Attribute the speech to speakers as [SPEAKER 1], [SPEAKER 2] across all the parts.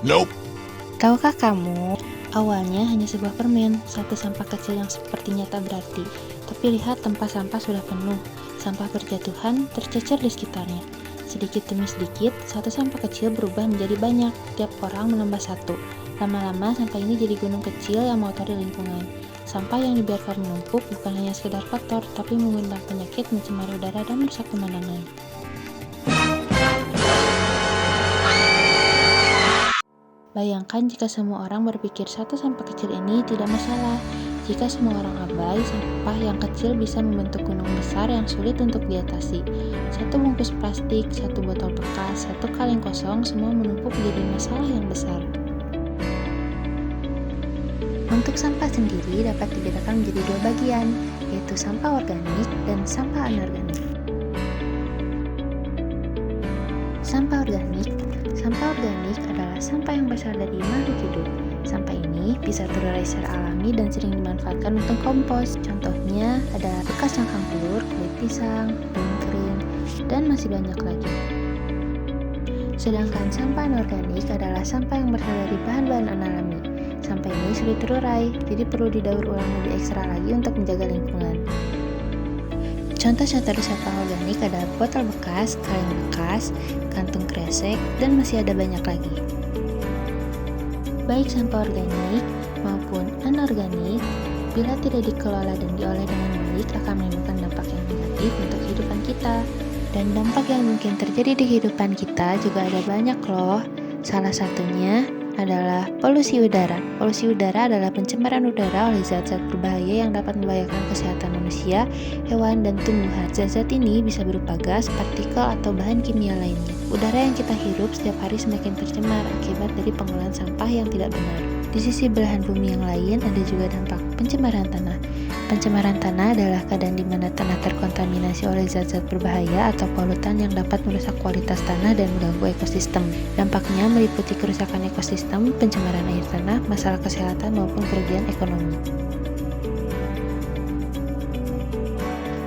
[SPEAKER 1] Nope.
[SPEAKER 2] Tahukah kamu, awalnya hanya sebuah permen, satu sampah kecil yang sepertinya tak berarti. Tapi lihat tempat sampah sudah penuh, sampah berjatuhan tercecer di sekitarnya. Sedikit demi sedikit, satu sampah kecil berubah menjadi banyak, tiap orang menambah satu. Lama-lama sampah ini jadi gunung kecil yang mengotori lingkungan. Sampah yang dibiarkan menumpuk bukan hanya sekedar kotor, tapi mengundang penyakit, mencemari udara, dan merusak pemandangan. Bayangkan jika semua orang berpikir satu sampah kecil ini tidak masalah. Jika semua orang abai, sampah yang kecil bisa membentuk gunung besar yang sulit untuk diatasi. Satu bungkus plastik, satu botol bekas, satu kaleng kosong, semua menumpuk menjadi masalah yang besar. Untuk sampah sendiri dapat dibedakan menjadi dua bagian, yaitu sampah organik dan sampah anorganik. Sampah organik adalah sampah yang berasal dari makhluk hidup. Sampah ini bisa terurai secara alami dan sering dimanfaatkan untuk kompos. Contohnya adalah bekas cangkang telur, kulit pisang, daun kering, dan masih banyak lagi. Sedangkan sampah anorganik adalah sampah yang berasal dari bahan-bahan alami. Sampah ini sulit terurai, jadi perlu didaur ulang lebih ekstra lagi untuk menjaga lingkungan. Contoh-contoh sampah organik adalah botol bekas, kaleng bekas, kantung kresek, dan masih ada banyak lagi. Baik sampah organik maupun anorganik, bila tidak dikelola dan diolah dengan baik akan menimbulkan dampak yang negatif untuk kehidupan kita. Dan dampak yang mungkin terjadi di kehidupan kita juga ada banyak loh. Salah satunya adalah polusi udara. Polusi udara adalah pencemaran udara oleh zat-zat berbahaya yang dapat membahayakan kesehatan manusia, hewan, dan tumbuhan. Zat-zat ini bisa berupa gas, partikel, atau bahan kimia lainnya. Udara yang kita hirup setiap hari semakin tercemar akibat dari pengolahan sampah yang tidak benar. Di sisi belahan bumi yang lain ada juga dampak pencemaran tanah. Pencemaran tanah adalah keadaan di mana tanah terkontaminasi oleh zat-zat berbahaya atau polutan yang dapat merusak kualitas tanah dan mengganggu ekosistem. Dampaknya meliputi kerusakan ekosistem, pencemaran air tanah, masalah kesehatan maupun kerugian ekonomi.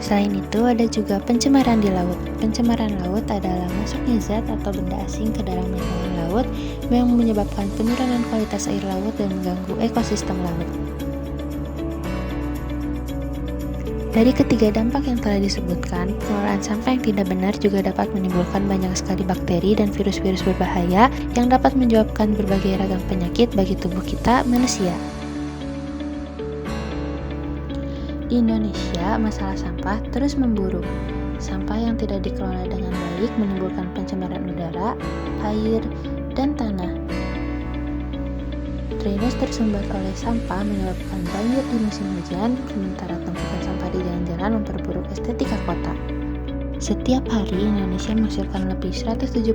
[SPEAKER 2] Selain itu, ada juga pencemaran di laut. Pencemaran laut adalah masuknya zat atau benda asing ke dalam lingkungan laut yang menyebabkan penurunan kualitas air laut dan mengganggu ekosistem laut. Dari ketiga dampak yang telah disebutkan, pengelolaan sampah yang tidak benar juga dapat menimbulkan banyak sekali bakteri dan virus-virus berbahaya yang dapat menyebabkan berbagai ragam penyakit bagi tubuh kita, manusia. Di Indonesia, masalah sampah terus memburuk. Sampah yang tidak dikelola dengan baik menimbulkan pencemaran udara, air, dan tanah. Drainase tersumbat oleh sampah menyebabkan banjir di musim hujan, sementara tumpukan sampah di jalan-jalan memperburuk estetika kota. Setiap hari, Indonesia menghasilkan lebih 175.000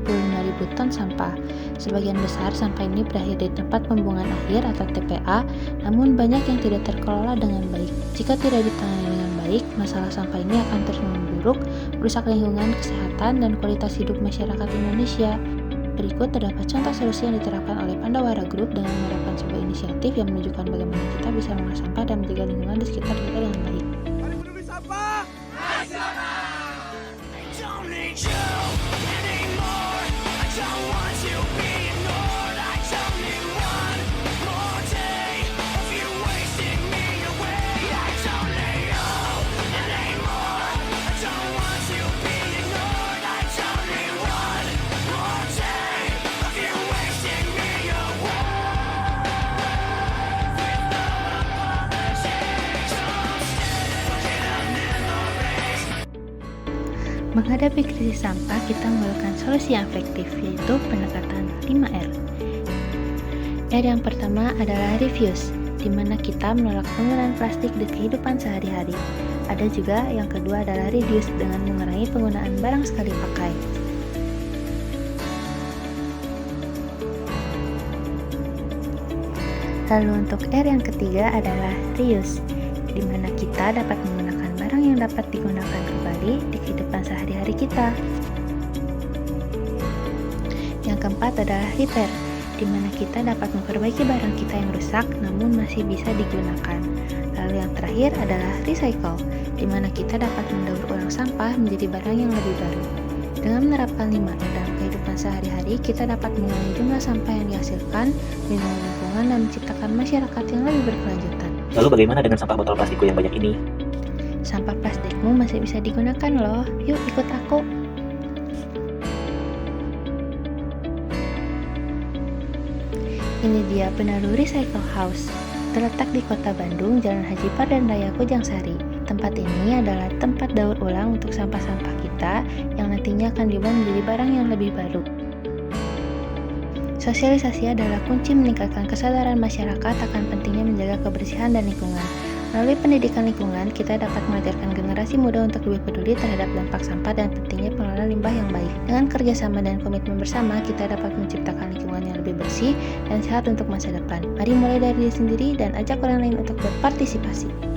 [SPEAKER 2] ton sampah. Sebagian besar sampah ini berakhir di tempat pembuangan akhir atau TPA, namun banyak yang tidak terkelola dengan baik. Jika tidak ditangani dengan baik, masalah sampah ini akan terus memburuk, merusak lingkungan, kesehatan, dan kualitas hidup masyarakat Indonesia. Berikut terdapat contoh solusi yang diterapkan oleh Pandawara Group dengan menerapkan sebuah inisiatif yang menunjukkan bagaimana kita bisa mengolah sampah dan menjaga lingkungan di sekitar kita dengan baik.
[SPEAKER 3] Mari peduli sampah nasional.
[SPEAKER 2] Menghadapi krisis sampah, kita memerlukan solusi yang efektif, yaitu pendekatan 5R. R yang pertama adalah reuse, di mana kita menolak penggunaan plastik di kehidupan sehari-hari. Ada juga yang kedua adalah reduce, dengan mengurangi penggunaan barang sekali pakai. Lalu untuk R yang ketiga adalah reuse, di mana kita dapat menggunakan barang yang dapat digunakan kembali di kehidupan sehari-hari kita. Yang keempat adalah repair, di mana kita dapat memperbaiki barang kita yang rusak namun masih bisa digunakan. Lalu yang terakhir adalah recycle, di mana kita dapat mendaur ulang sampah menjadi barang yang lebih baru. Dengan menerapkan 5R dalam kehidupan kegiatan sehari-hari, kita dapat mengurangi jumlah sampah yang dihasilkan, melindungi lingkungan, dan menciptakan masyarakat yang lebih berkelanjutan.
[SPEAKER 1] Lalu bagaimana dengan sampah botol plastikku yang banyak ini?
[SPEAKER 2] Sampah plastikmu masih bisa digunakan loh. Yuk ikut aku. Ini dia Penaru Recycle House. Terletak di Kota Bandung, Jalan Haji Pardan Raya Kujangsari. Tempat ini adalah tempat daur ulang untuk sampah-sampah kita yang nantinya akan diubah menjadi barang yang lebih baru. Sosialisasi adalah kunci meningkatkan kesadaran masyarakat akan pentingnya menjaga kebersihan dan lingkungan. Melalui pendidikan lingkungan, kita dapat mengajarkan generasi muda untuk lebih peduli terhadap dampak sampah dan pentingnya pengelolaan limbah yang baik. Dengan kerjasama dan komitmen bersama, kita dapat menciptakan lingkungan yang lebih bersih dan sehat untuk masa depan. Mari mulai dari diri sendiri dan ajak orang lain untuk berpartisipasi.